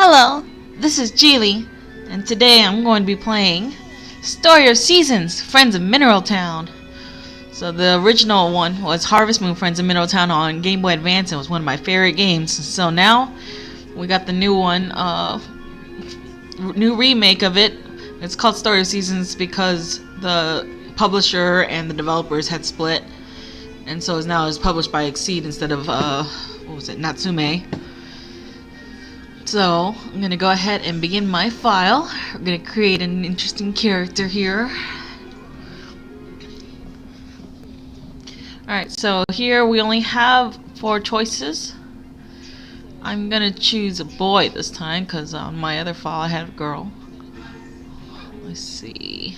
Hello, this is Geely, and today I'm going to be playing Story of Seasons, Friends of Mineral Town. So the original one was Harvest Moon, Friends of Mineral Town on Game Boy Advance. It was one of my favorite games. So now we got the new one, new remake of it. It's called Story of Seasons because the publisher and the developers had split, and so now it's published by Exceed instead of Natsume. So I'm gonna go ahead and begin my file. We're gonna create an interesting character here. Alright, so here we only have 4 choices. I'm gonna choose a boy this time because on my other file I had a girl. Let's see.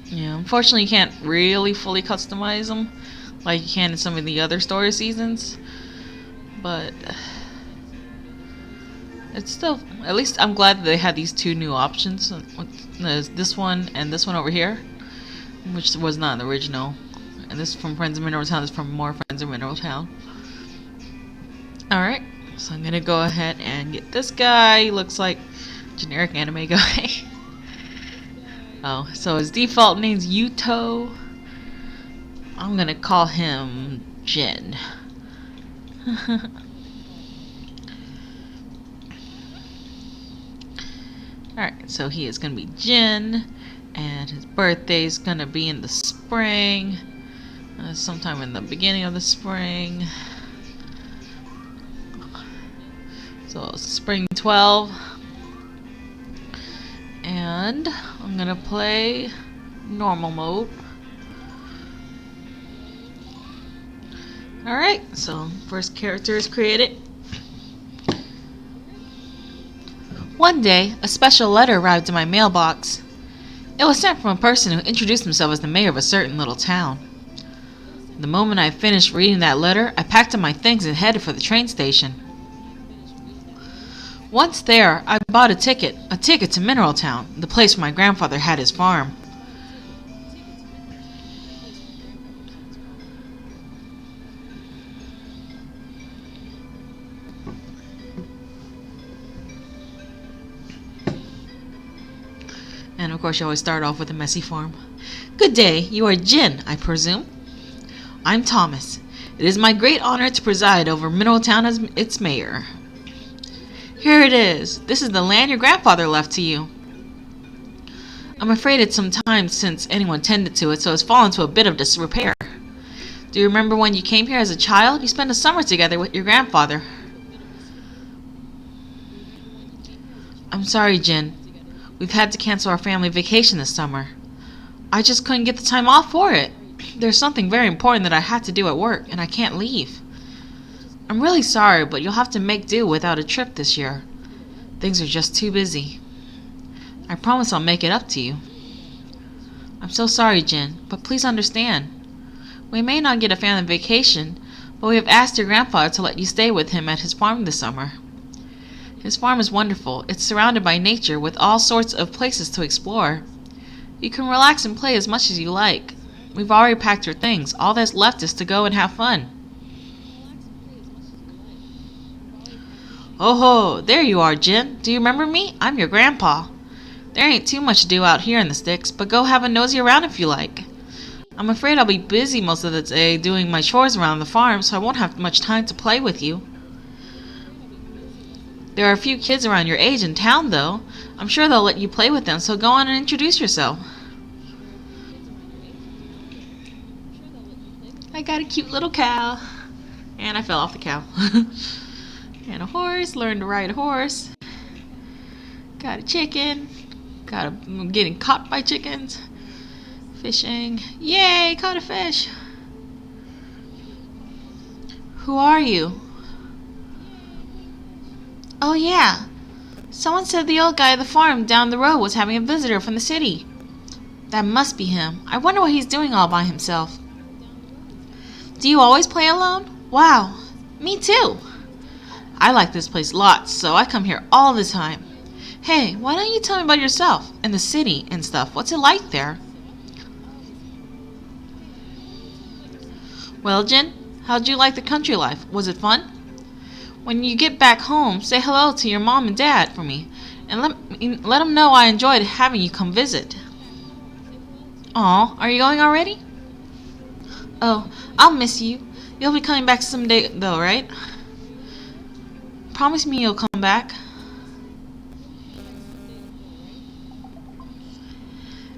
Yeah, unfortunately you can't really fully customize them like you can in some of the other story seasons. But it's still, at least I'm glad that they had these 2 new options. There's this one and this one over here, which was not in the original. And this from Friends of Mineral Town, this is from more Friends of Mineral Town. Alright, so I'm gonna go ahead and get this guy. He looks like generic anime guy. Oh, so his default name's Yuto. I'm gonna call him Jin. Alright, so he is gonna be Jin, and his birthday is gonna be in the spring, sometime in the beginning of the spring. So spring 12, and I'm gonna play normal mode. Alright, so first character is created. One day, a special letter arrived in my mailbox. It was sent from a person who introduced himself as the mayor of a certain little town. The moment I finished reading that letter, I packed up my things and headed for the train station. Once there, I bought a ticket to Mineral Town, the place where my grandfather had his farm. And of course you always start off with a messy form. Good day, you are Jin, I presume? I'm Thomas. It is my great honor to preside over Mineral Town as its mayor. Here it is. This is the land your grandfather left to you. I'm afraid it's some time since anyone tended to it, so it's fallen to a bit of disrepair. Do you remember when you came here as a child? You spent a summer together with your grandfather. I'm sorry, Jin. We've had to cancel our family vacation this summer. I just couldn't get the time off for it. There's something very important that I had to do at work, and I can't leave. I'm really sorry, but you'll have to make do without a trip this year. Things are just too busy. I promise I'll make it up to you. I'm so sorry, Jin, but please understand. We may not get a family vacation, but we have asked your grandfather to let you stay with him at his farm this summer. His farm is wonderful. It's surrounded by nature with all sorts of places to explore. You can relax and play as much as you like. We've already packed your things. All that's left is to go and have fun. Oh ho, there you are, Jin. Do you remember me? I'm your grandpa. There ain't too much to do out here in the sticks, but go have a nosy around if you like. I'm afraid I'll be busy most of the day doing my chores around the farm, so I won't have much time to play with you. There are a few kids around your age in town, though. I'm sure they'll let you play with them, so go on and introduce yourself. I got a cute little cow. And I fell off the cow. And a horse. Learned to ride a horse. Got a chicken. I'm getting caught by chickens. Fishing. Yay! Caught a fish. Who are you? Oh yeah, someone said the old guy at the farm down the road was having a visitor from the city. That must be him. I wonder what he's doing all by himself. Do you always play alone? Wow, me too. I like this place lots, so I come here all the time. Hey, why don't you tell me about yourself and the city and stuff? What's it like there? Well, Jin, how'd you like the country life? Was it fun? When you get back home, say hello to your mom and dad for me, and let them know I enjoyed having you come visit. Aw, are you going already? Oh, I'll miss you. You'll be coming back someday, though, right? Promise me you'll come back.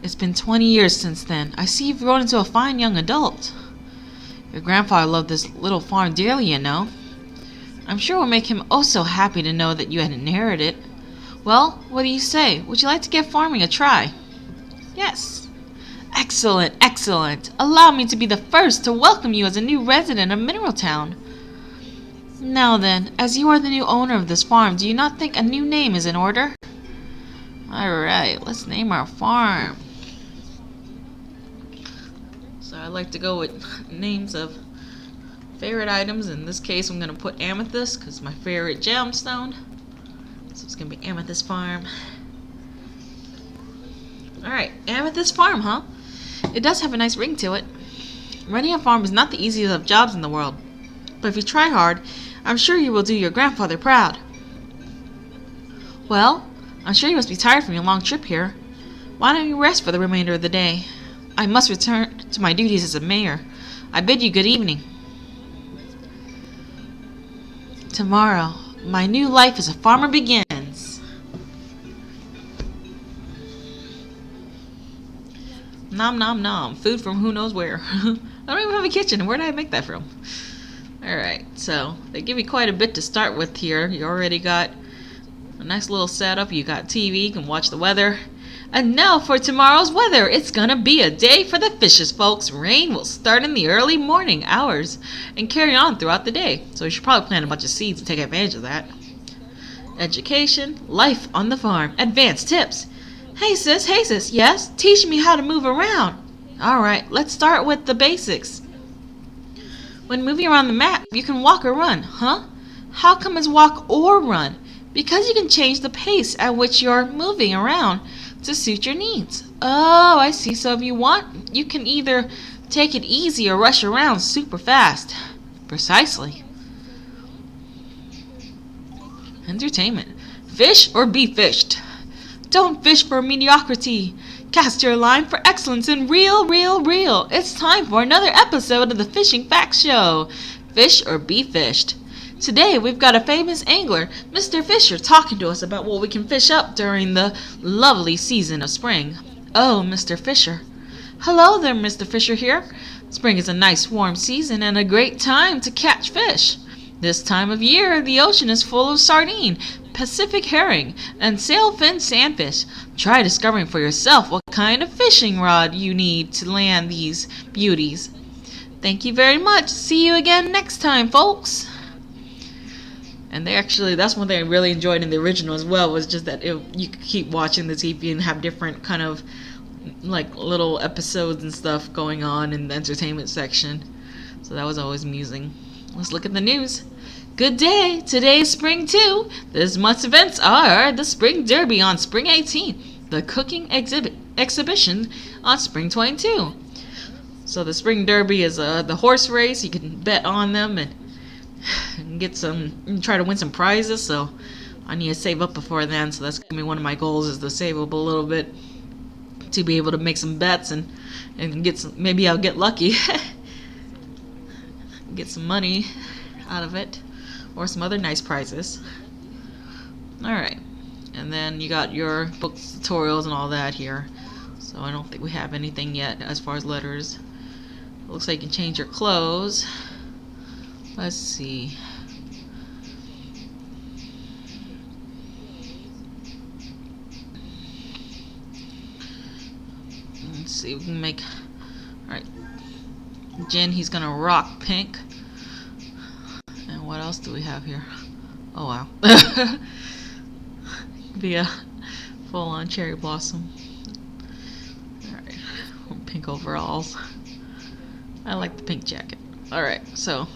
It's been 20 years since then. I see you've grown into a fine young adult. Your grandfather loved this little farm dearly, you know. I'm sure it will make him oh so happy to know that you had inherited it. Well, what do you say? Would you like to give farming a try? Yes. Excellent, excellent. Allow me to be the first to welcome you as a new resident of Mineral Town. Now then, as you are the new owner of this farm, do you not think a new name is in order? Alright, let's name our farm. So I like to go with names of favorite items. In this case, I'm going to put Amethyst because it's my favorite gemstone. So it's going to be Amethyst Farm. Alright, Amethyst Farm, huh? It does have a nice ring to it. Running a farm is not the easiest of jobs in the world. But if you try hard, I'm sure you will do your grandfather proud. Well, I'm sure you must be tired from your long trip here. Why don't you rest for the remainder of the day? I must return to my duties as a mayor. I bid you good evening. Tomorrow, my new life as a farmer begins. Nom nom nom. Food from who knows where. I don't even have a kitchen. Where did I make that from? Alright, so they give you quite a bit to start with here. You already got a nice little setup. You got TV, you can watch the weather. And now for tomorrow's weather. It's gonna be a day for the fishes, folks. Rain will start in the early morning hours and carry on throughout the day. So you should probably plant a bunch of seeds to take advantage of that. Education, life on the farm, advanced tips. Hey sis, yes? Teach me how to move around. Alright, let's start with the basics. When moving around the map, you can walk or run, huh? How come it's walk or run? Because you can change the pace at which you're moving around to suit your needs. Oh, I see. So if you want, you can either take it easy or rush around super fast. Precisely. Entertainment. Fish or be fished. Don't fish for mediocrity. Cast your line for excellence in reel. It's time for another episode of the Fishing Facts Show. Fish or be fished. Today we've got a famous angler, Mr. Fisher, talking to us about what we can fish up during the lovely season of spring. Oh, Mr. Fisher. Hello there, Mr. Fisher here. Spring is a nice warm season and a great time to catch fish. This time of year, the ocean is full of sardine, Pacific herring, and sailfin sandfish. Try discovering for yourself what kind of fishing rod you need to land these beauties. Thank you very much. See you again next time, folks. And that's one thing I really enjoyed in the original as well, was just that you could keep watching the TV and have different kind of like little episodes and stuff going on in the entertainment section. So that was always amusing. Let's look at the news. Good day! Today is spring 2. This month's events are the Spring Derby on spring 18, the cooking exhibition on spring 22. So the Spring Derby is the horse race. You can bet on them and try to win some prizes. So I need to save up before then. So that's gonna be one of my goals, is to save up a little bit to be able to make some bets and get some. Maybe I'll get lucky, get some money out of it, or some other nice prizes. All right, and then you got your books, tutorials, and all that here. So I don't think we have anything yet as far as letters. It looks like you can change your clothes. Let's see. Let's see, we can make. Alright. Jen, he's gonna rock pink. And what else do we have here? Oh wow. Be a full on cherry blossom. Alright. Pink overalls. I like the pink jacket. Alright, so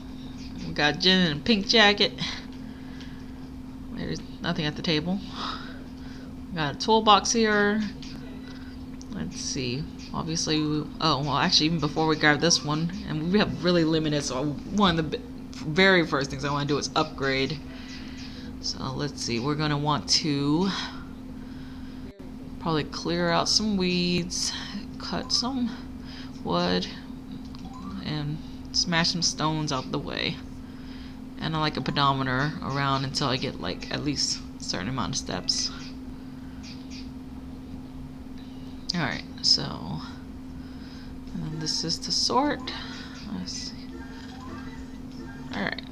we got Jen in a pink jacket. There's nothing at the table. We got a toolbox here. Let's see. Obviously, actually, even before we grab this one, and we have really limited, so one of the very first things I want to do is upgrade So let's see, we're going to want to probably clear out some weeds, cut some wood, and smash some stones out the way. And I like a pedometer around until I get like at least a certain amount of steps. Alright, so and then this is to sort. Let's see. Alright,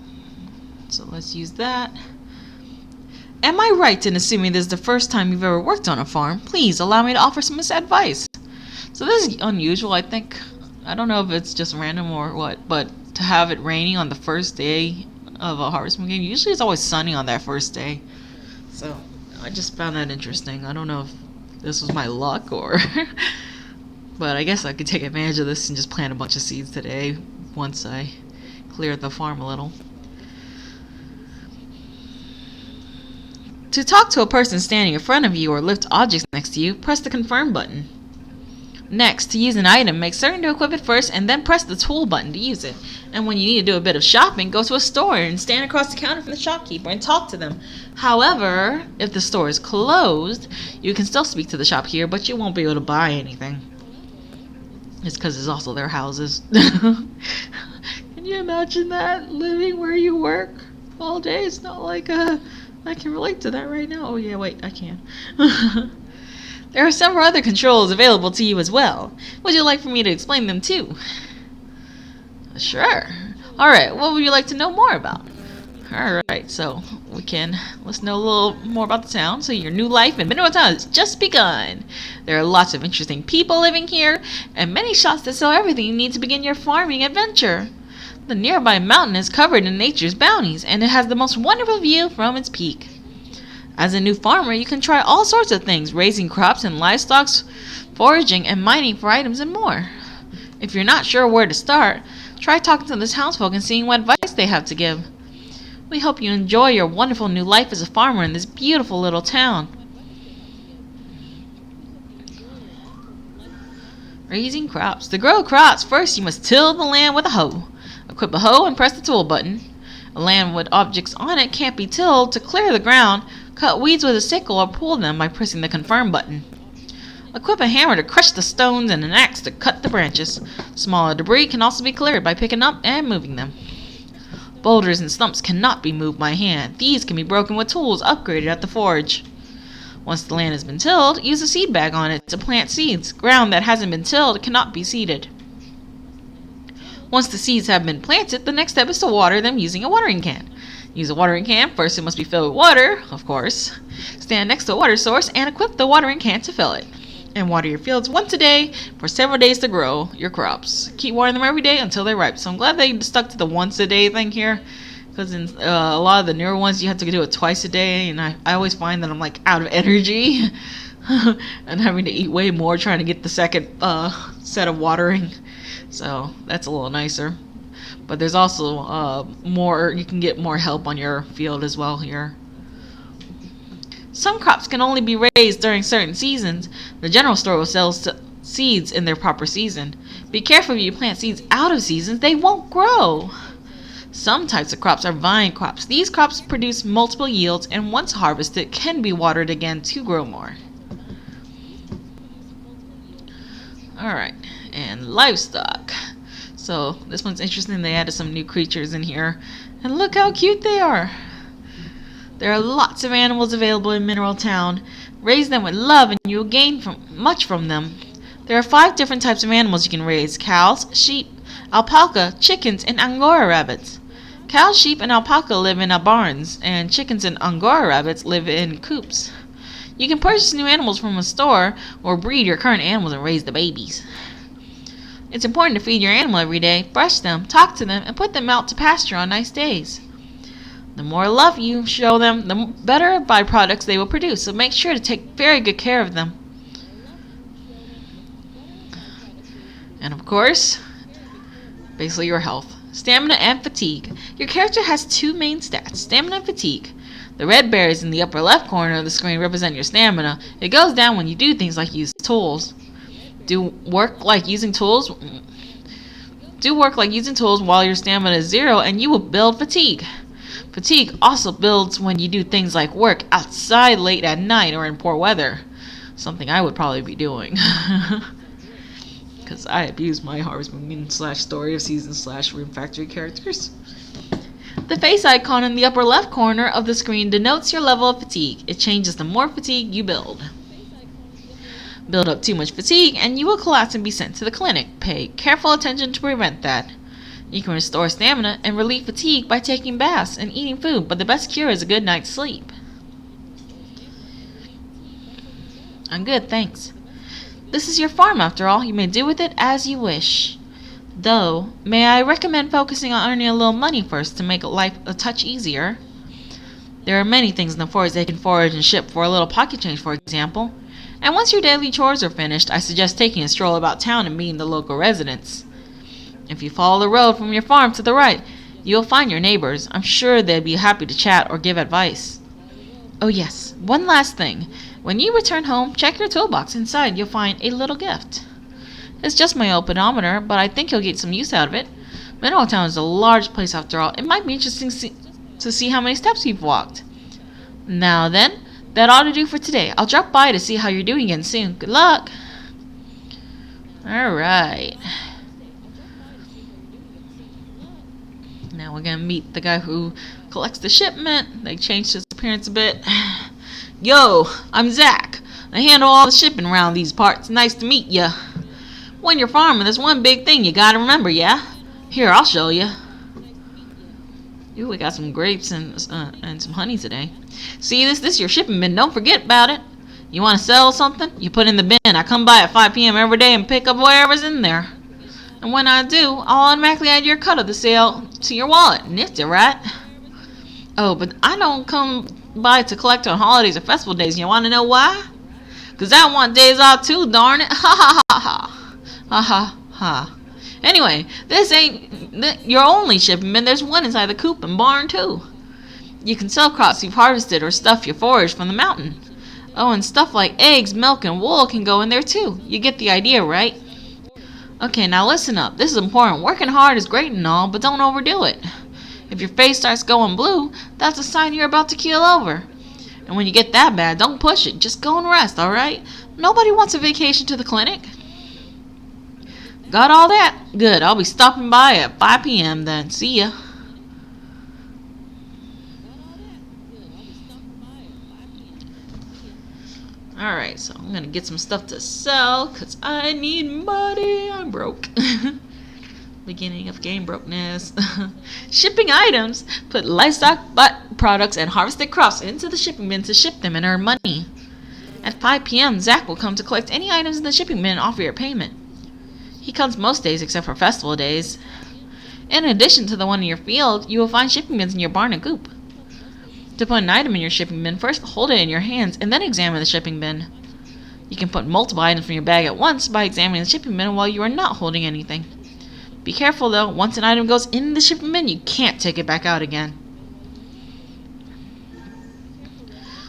so let's use that. Am I right in assuming this is the first time you've ever worked on a farm? Please allow me to offer some advice. So this is unusual, I think. I don't know if it's just random or what, but to have it raining on the first day of a harvesting game, usually it's always sunny on that first day. So I just found that interesting. I don't know if this was my luck or but I guess I could take advantage of this and just plant a bunch of seeds today once I clear the farm a little. To talk to a person standing in front of you or lift objects next to you, press the confirm button. Next, to use an item, make certain to equip it first and then press the tool button to use it. And when you need to do a bit of shopping, go to a store and stand across the counter from the shopkeeper and talk to them. However, if the store is closed, you can still speak to the shopkeeper, but you won't be able to buy anything. It's because it's also their houses. Can you imagine that? Living where you work all day? It's not like I can relate to that right now. Oh yeah, wait, I can. There are several other controls available to you as well. Would you like for me to explain them too? Sure. Alright, what would you like to know more about? Alright, so let's know a little more about the town. So your new life in Mineral Town has just begun. There are lots of interesting people living here, and many shops that sell everything you need to begin your farming adventure. The nearby mountain is covered in nature's bounties, and it has the most wonderful view from its peak. As a new farmer, you can try all sorts of things, raising crops and livestock, foraging and mining for items and more. If you're not sure where to start, try talking to the townsfolk and seeing what advice they have to give. We hope you enjoy your wonderful new life as a farmer in this beautiful little town. Raising crops. To grow crops, first you must till the land with a hoe. Equip a hoe and press the tool button. A land with objects on it can't be tilled. To clear the ground, cut weeds with a sickle or pull them by pressing the confirm button. Equip a hammer to crush the stones and an axe to cut the branches. Smaller debris can also be cleared by picking up and moving them. Boulders and stumps cannot be moved by hand. These can be broken with tools upgraded at the forge. Once the land has been tilled, use a seed bag on it to plant seeds. Ground that hasn't been tilled cannot be seeded. Once the seeds have been planted, the next step is to water them using a watering can. Use a watering can. First, it must be filled with water, of course. Stand next to a water source and equip the watering can to fill it. And water your fields once a day for several days to grow your crops. Keep watering them every day until they're ripe. So I'm glad they stuck to the once a day thing here, because in a lot of the newer ones you have to do it twice a day, and I always find that I'm like out of energy and having to eat way more trying to get the second set of watering. So that's a little nicer. But there's also more, you can get more help on your field as well here. Some crops can only be raised during certain seasons. The general store will sell seeds in their proper season. Be careful if you plant seeds out of seasons, they won't grow. Some types of crops are vine crops. These crops produce multiple yields and once harvested can be watered again to grow more. Alright, and livestock. So this one's interesting. They added some new creatures in here. And look how cute they are. There are lots of animals available in Mineral Town. Raise them with love and you will gain much from them. There are 5 different types of animals you can raise. Cows, sheep, alpaca, chickens, and Angora rabbits. Cows, sheep, and alpaca live in barns, and chickens and Angora rabbits live in coops. You can purchase new animals from a store or breed your current animals and raise the babies. It's important to feed your animal every day, brush them, talk to them, and put them out to pasture on nice days. The more love you show them, the better byproducts they will produce, so make sure to take very good care of them. And of course, basically your health. Stamina and fatigue. Your character has 2 main stats, stamina and fatigue. The red berries in the upper left corner of the screen represent your stamina. It goes down when you do things like use tools. Do work like using tools while your stamina is 0 and you will build fatigue. Fatigue also builds when you do things like work outside late at night or in poor weather. Something I would probably be doing. Because I abuse my Harvest Moon / Story of Seasons / Room Factory characters. The face icon in the upper left corner of the screen denotes your level of fatigue. It changes the more fatigue you build. Build up too much fatigue and you will collapse and be sent to the clinic. Pay careful attention to prevent that. You can restore stamina and relieve fatigue by taking baths and eating food, but the best cure is a good night's sleep. I'm good, thanks. This is your farm after all. You may do with it as you wish. Though, may I recommend focusing on earning a little money first to make life a touch easier? There are many things in the forest they can forage and ship for a little pocket change, for example. And once your daily chores are finished, I suggest taking a stroll about town and meeting the local residents. If you follow the road from your farm to the right, you'll find your neighbors. I'm sure they'd be happy to chat or give advice. Oh yes, one last thing. When you return home, check your toolbox. Inside, you'll find a little gift. It's just my opedometer, but I think you'll get some use out of it. Mineral Town is a large place after all. It might be interesting to see how many steps you've walked. Now then, that ought to do for today. I'll drop by to see how you're doing again soon. Good luck! Alright. Now we're gonna meet the guy who collects the shipment. They changed his appearance a bit. Yo, I'm Zach. I handle all the shipping around these parts. Nice to meet ya. When you're farming, there's one big thing you gotta remember, yeah? Here, I'll show you. Ooh, we got some grapes and some honey today. See this? This is your shipping bin. Don't forget about it. You want to sell something? You put in the bin. I come by at 5 p.m. every day and pick up whatever's in there. And when I do, I'll automatically add your cut of the sale to your wallet. Nifty, right? Oh, but I don't come by to collect on holidays or festival days. You want to know why? Because I want days off too, darn it. Ha ha ha ha. Ha ha ha. Anyway, this ain't your only shipping bin. There's one inside the coop and barn too. You can sell crops you've harvested or stuff you foraged from the mountain. Oh, and stuff like eggs, milk, and wool can go in there too. You get the idea, right? Okay, now listen up. This is important. Working hard is great and all, but don't overdo it. If your face starts going blue, that's a sign you're about to keel over. And when you get that bad, don't push it. Just go and rest, alright? Nobody wants a vacation to the clinic. Got all that? Good. I'll be stopping by at 5 p.m. then. See ya. Alright, so I'm gonna get some stuff to sell because I need money. I'm broke. Beginning of game brokenness. Shipping items. Put livestock products and harvested crops into the shipping bin to ship them and earn money. At 5 p.m., Zach will come to collect any items in the shipping bin and offer your payment. He comes most days except for festival days. In addition to the one in your field, you will find shipping bins in your barn and coop. To put an item in your shipping bin, first hold it in your hands and then examine the shipping bin. You can put multiple items from your bag at once by examining the shipping bin while you are not holding anything. Be careful though, once an item goes in the shipping bin, you can't take it back out again.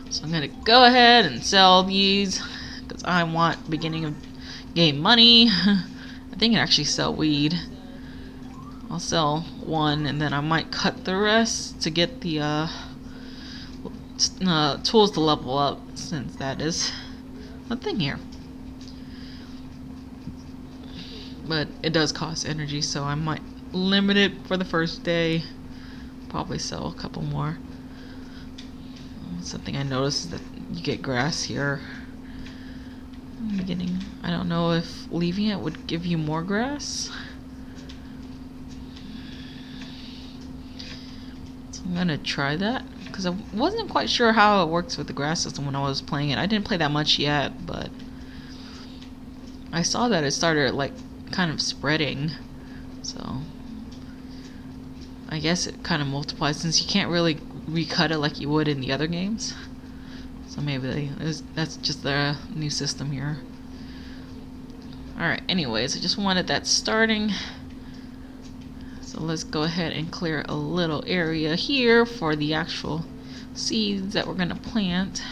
So I'm going to go ahead and sell these because I want beginning of game money. I think I can actually sell weed. I'll sell one and then I might cut the rest to get the tools to level up, since that is a thing here. But it does cost energy, so I might limit it for the first day. Probably sell a couple more. Something I noticed is that you get grass here in the beginning. I don't know if leaving it would give you more grass. So I'm gonna try that because I wasn't quite sure how it works with the grass system when I was playing it. I didn't play that much yet, but I saw that it started like kind of spreading, so I guess it kind of multiplies since you can't really recut it like you would in the other games. So maybe that's just the new system here. Alright, anyways, I just wanted that starting. So let's go ahead and clear a little area here for the actual seeds that we're going to plant.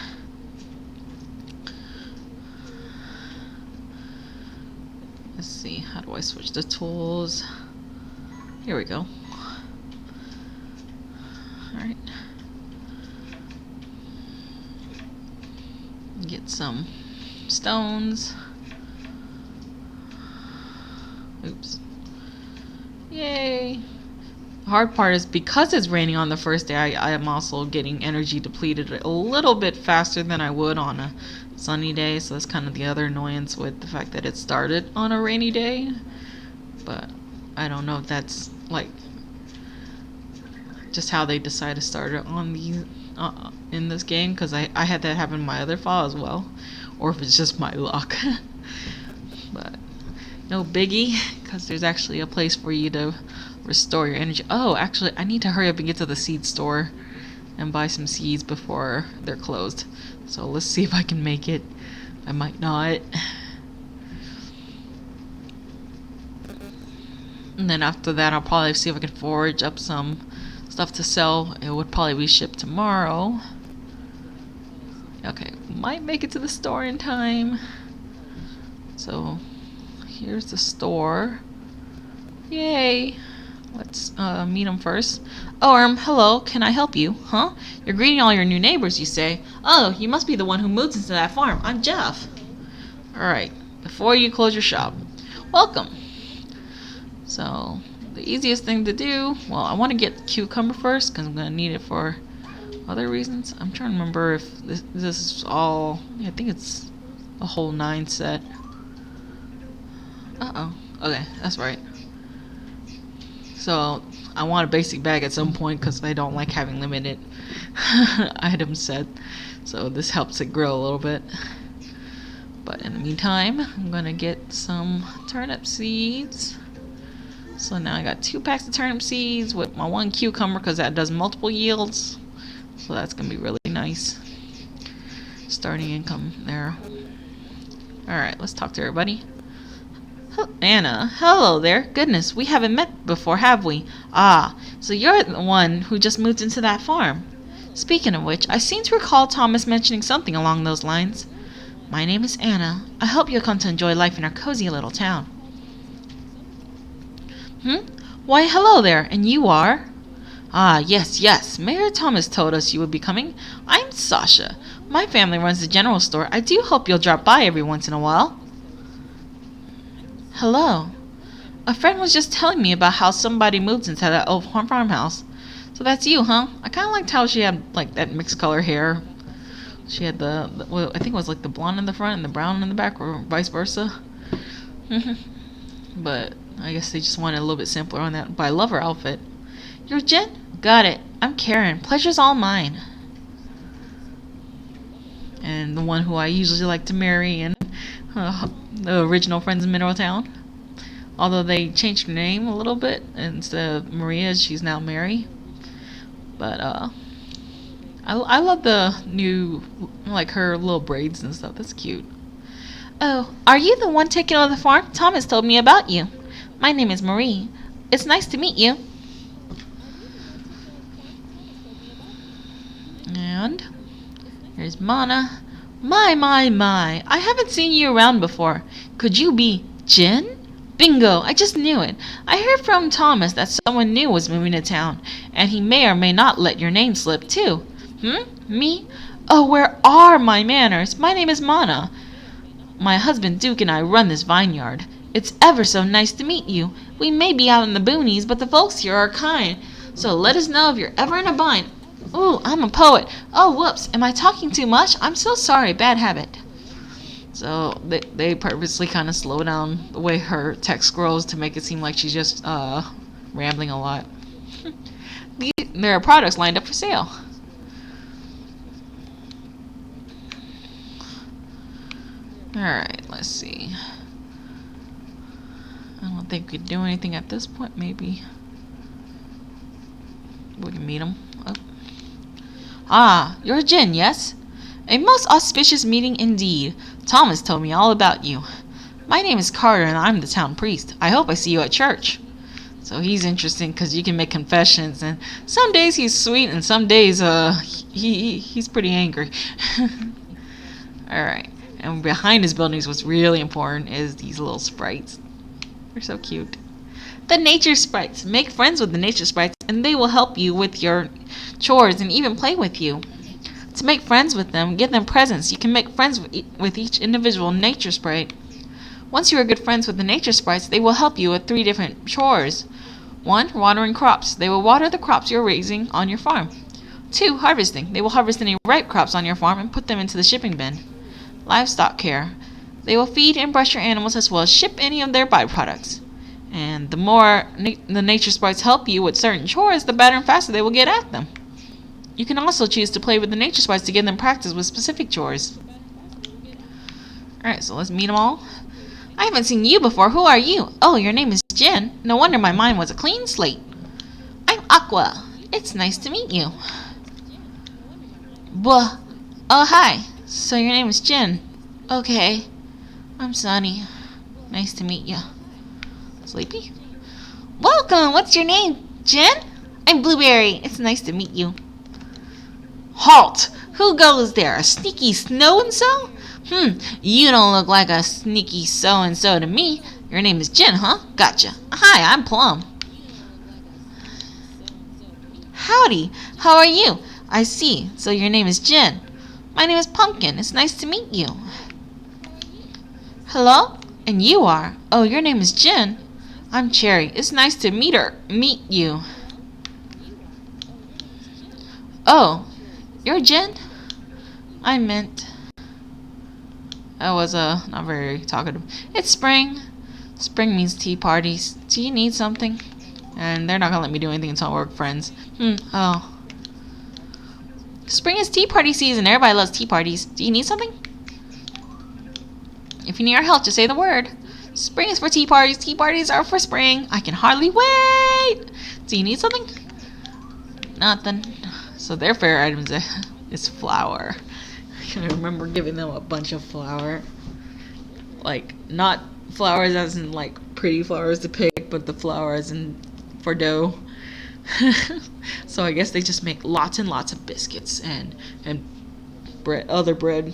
Let's see, how do I switch the tools? Here we go. Alright. Get some stones. Oops. Yay! The hard part is because it's raining on the first day, I am also getting energy depleted a little bit faster than I would on a sunny day, so that's kind of the other annoyance with the fact that it started on a rainy day. But I don't know if that's like just how they decide to start it on the in this game, because I had that happen in my other file as well, or if it's just my luck. But no biggie, because there's actually a place for you to restore your energy. Oh, actually, I need to hurry up and get to the seed store and buy some seeds before they're closed. So let's see if I can make it. I might not. And then after that, I'll probably see if I can forage up some stuff to sell. It would probably be shipped tomorrow. Okay, might make it to the store in time. So here's the store. Yay! Let's meet them first. Oh, hello, can I help you? Huh? You're greeting all your new neighbors, you say. Oh, you must be the one who moved into that farm. I'm Jeff. Alright, before you close your shop, welcome. So, the easiest thing to do, well, I want to get cucumber first, because I'm going to need it for other reasons. I'm trying to remember if this is all, yeah, I think it's a whole 9 set. Uh-oh. Okay, that's right. So, I want a basic bag at some point because I don't like having limited items set. So this helps it grow a little bit. But in the meantime, I'm going to get some turnip seeds. So now I got 2 packs of turnip seeds with my 1 cucumber because that does multiple yields. So that's going to be really nice. Starting income there. Alright, let's talk to everybody. Anna, hello there. Goodness, we haven't met before, have we? Ah, so you're the one who just moved into that farm. Speaking of which, I seem to recall Thomas mentioning something along those lines. My name is Anna. I hope you'll come to enjoy life in our cozy little town. Why, hello there, and you are? Ah, yes, Mayor Thomas told us you would be coming. I'm Sasha. My family runs the general store. I do hope you'll drop by every once in a while. Hello. A friend was just telling me about how somebody moved into that old farmhouse. So that's you, huh? I kind of liked how she had like that mixed color hair. She had well, I think it was like the blonde in the front and the brown in the back, or vice versa. But I guess they just wanted a little bit simpler on that. But I love her outfit. You're Jen? Got it. I'm Karen. Pleasure's all mine. And the one who I usually like to marry, and the original Friends in Mineral Town. Although they changed her name a little bit. Instead of Maria, she's now Mary. But I love the new, like, her little braids and stuff. That's cute. Oh, are you the one taking over the farm? Thomas told me about you. My name is Marie. It's nice to meet you. And here's Mana. My. I haven't seen you around before. Could you be Jen? Bingo, I just knew it. I heard from Thomas that someone new was moving to town, and he may or may not let your name slip, too. Me? Oh, where are my manners? My name is Mana. My husband Duke and I run this vineyard. It's ever so nice to meet you. We may be out in the boonies, but the folks here are kind. So let us know if you're ever in a bind. Ooh, I'm a poet. Oh, whoops. Am I talking too much? I'm so sorry. Bad habit. So they purposely kind of slow down the way her text scrolls to make it seem like she's just rambling a lot. There are products lined up for sale. Alright, let's see. I don't think we could do anything at this point. Maybe we can meet him. Oh. Ah, you're Jen, yes? A most auspicious meeting indeed. Thomas told me all about you. My name is Carter and I'm the town priest. I hope I see you at church. So he's interesting because you can make confessions, and some days he's sweet and some days he's pretty angry. Alright. And behind his buildings, what's really important is these little sprites. They're so cute. The nature sprites. Make friends with the nature sprites and and they will help you with your chores and even play with you. To make friends with them, give them presents. You can make friends with each individual nature sprite. Once you are good friends with the nature sprites, they will help you with 3 different chores. 1. Watering crops. They will water the crops you're raising on your farm. 2. Harvesting. They will harvest any ripe crops on your farm and put them into the shipping bin. Livestock care. They will feed and brush your animals as well as ship any of their byproducts. And the more the nature sprites help you with certain chores, the better and faster they will get at them. You can also choose to play with the nature sprites to give them practice with specific chores. Alright, so let's meet them all. I haven't seen you before. Who are you? Oh, your name is Jen. No wonder my mind was a clean slate. I'm Aqua. It's nice to meet you. Buh. Oh, hi. So your name is Jen. Okay. I'm Sunny. Nice to meet you. Sleepy? Welcome. What's your name? Jen? I'm Blueberry. It's nice to meet you. Halt! Who goes there? A sneaky so-and-so? You don't look like a sneaky so-and-so to me. Your name is Jen, huh? Gotcha. Hi, I'm Plum. Howdy. How are you? I see. So your name is Jen. My name is Pumpkin. It's nice to meet you. Hello? And you are? Oh, your name is Jen. I'm Cherry. It's nice to meet you. Oh, you're Jen? I meant... I was not very talkative. It's spring. Spring means tea parties. Do you need something? And they're not gonna let me do anything until we're friends. Oh. Spring is tea party season. Everybody loves tea parties. Do you need something? If you need our help, just say the word. Spring is for tea parties. Tea parties are for spring. I can hardly wait. Do you need something? Nothing. So their favorite items is flour. I remember giving them a bunch of flour. Like, not flowers as in like pretty flowers to pick, but the flour as in for dough. So I guess they just make lots and lots of biscuits and bread, other bread,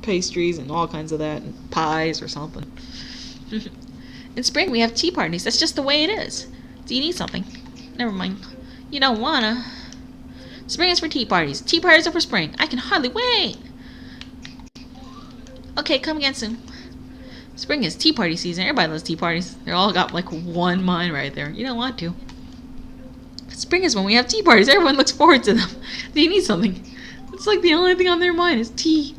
pastries and all kinds of that, and pies or something. In spring we have tea parties. That's just the way it is. Do you need something? Never mind. You don't wanna. Spring is for tea parties. Tea parties are for spring. I can hardly wait. Okay, come again soon. Spring is tea party season. Everybody loves tea parties. They all got like one mind right there. You don't want to. Spring is when we have tea parties. Everyone looks forward to them. Do you need something? It's like the only thing on their mind is tea.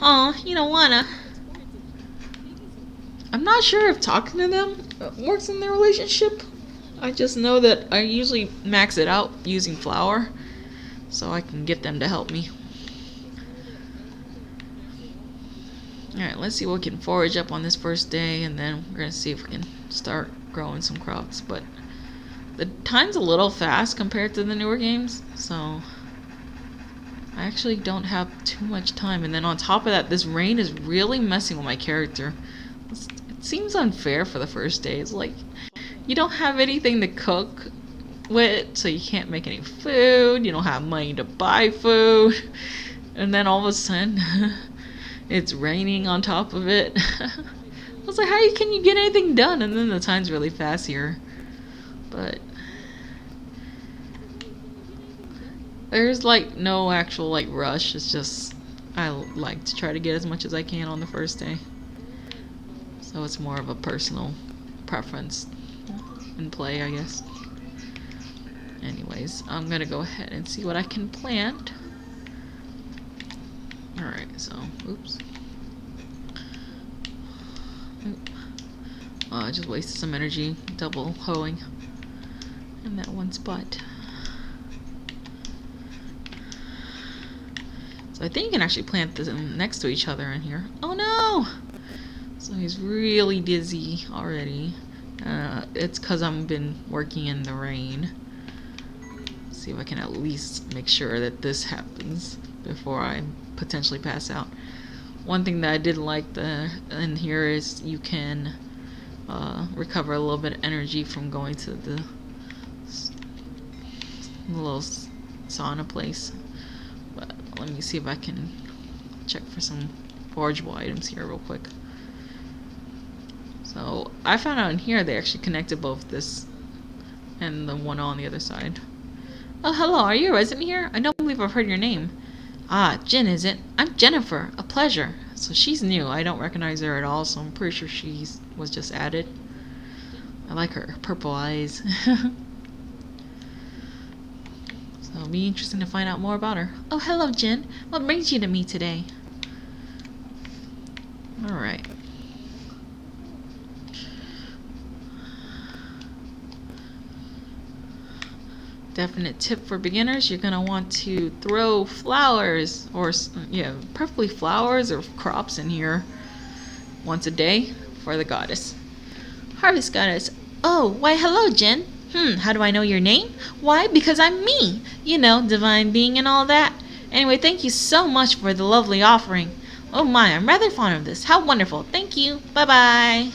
Aw, you don't wanna. I'm not sure if talking to them works in their relationship. I just know that I usually max it out using flour, so I can get them to help me. Alright, let's see what we can forage up on this first day, and then we're going to see if we can start growing some crops. But the time's a little fast compared to the newer games, so I actually don't have too much time. And then on top of that, this rain is really messing with my character. It seems unfair for the first day. It's like you don't have anything to cook with, so you can't make any food. You don't have money to buy food. And then all of a sudden, it's raining on top of it. I was like, how can you get anything done? And then the time's really fast here. But there's like no actual like rush. It's just I like to try to get as much as I can on the first day. So it's more of a personal preference in play, I guess. Anyways, I'm gonna go ahead and see what I can plant. Alright, so, oops. I just wasted some energy double hoeing in that one spot. So I think you can actually plant them next to each other in here. Oh no! So he's really dizzy already. It's because I've been working in the rain. See if I can at least make sure that this happens before I potentially pass out. One thing that I did like in here is you can recover a little bit of energy from going to the little sauna place. But let me see if I can check for some forageable items here real quick. So I found out in here they actually connected both this and the one on the other side. Oh, hello, are you a resident here? I don't believe I've heard your name. Ah, Jen, is it? I'm Jennifer. A pleasure. So she's new. I don't recognize her at all, so I'm pretty sure she was just added. I like her purple eyes. So it'll be interesting to find out more about her. Oh, hello, Jen. What brings you to me today? Alright. Definite tip for beginners, you're going to want to throw flowers, or yeah, preferably flowers or crops in here once a day for the goddess. Harvest goddess. Oh, why hello, Jen. How do I know your name? Why, because I'm me. You know, divine being and all that. Anyway, thank you so much for the lovely offering. Oh my, I'm rather fond of this. How wonderful. Thank you. Bye-bye.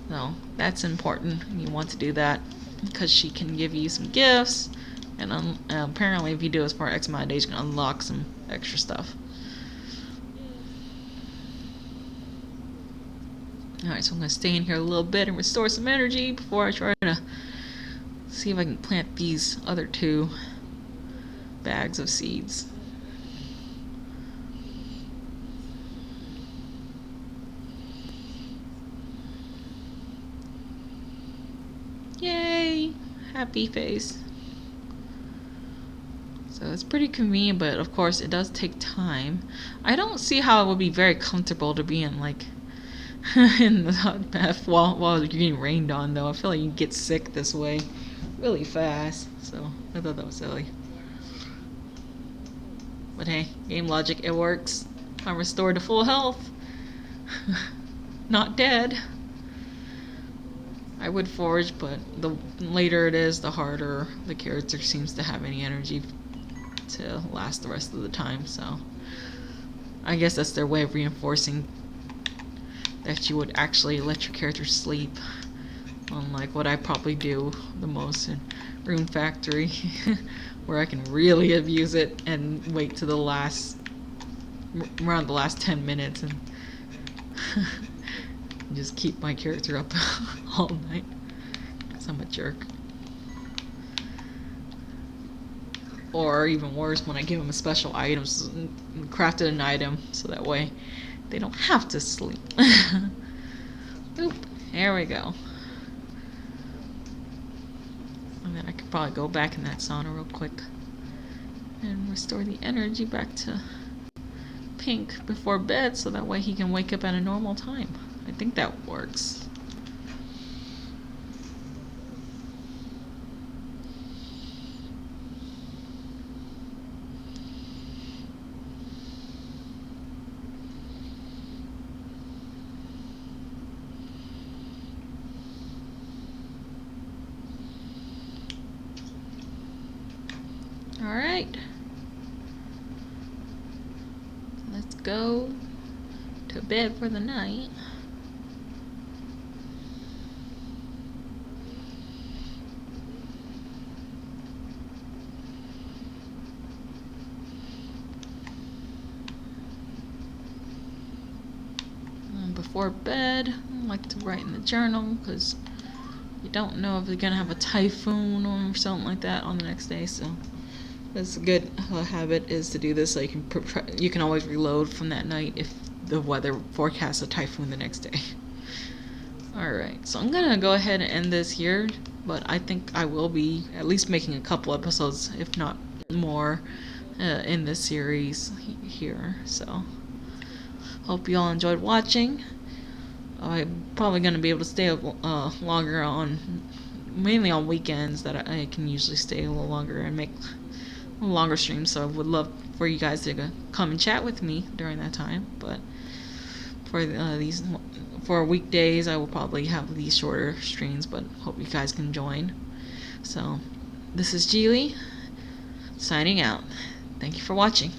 No, that's important. You want to do that because she can give you some gifts, and apparently if you do this for X amount of days, you can unlock some extra stuff. Alright, so I'm going to stay in here a little bit and restore some energy before I try to see if I can plant these other 2 bags of seeds. Yay! Happy face. So it's pretty convenient, but of course it does take time. I don't see how it would be very comfortable to be in, like, in the hot bath while you're getting rained on, though. I feel like you get sick this way really fast, so I thought that was silly. But hey, game logic, it works. I'm restored to full health. Not dead. I would forage, but the later it is, the harder the character seems to have any energy to last the rest of the time, so I guess that's their way of reinforcing that you would actually let your character sleep, unlike what I probably do the most in Rune Factory, where I can really abuse it and wait to the last, around the last 10 minutes and just keep my character up all night, because I'm a jerk. Or even worse, when I give them a special item, crafted an item, so that way they don't have to sleep. Oop, there we go. And then I could probably go back in that sauna real quick and restore the energy back to Pink before bed, so that way he can wake up at a normal time. I think that works. Alright. Let's go to bed for the night. And before bed, I like to write in the journal, because you don't know if you're going to have a typhoon or something like that on the next day, so that's a good habit, is to do this so you can always reload from that night if the weather forecasts a typhoon the next day. Alright, so I'm gonna go ahead and end this here, but I think I will be at least making a couple episodes, if not more, in this series here. So hope you all enjoyed watching. I'm probably gonna be able to stay longer on, mainly on weekends, that I can usually stay a little longer and make longer streams, so I would love for you guys to come and chat with me during that time. But for weekdays, I will probably have these shorter streams, but hope you guys can join. So this is Geely signing out. Thank you for watching.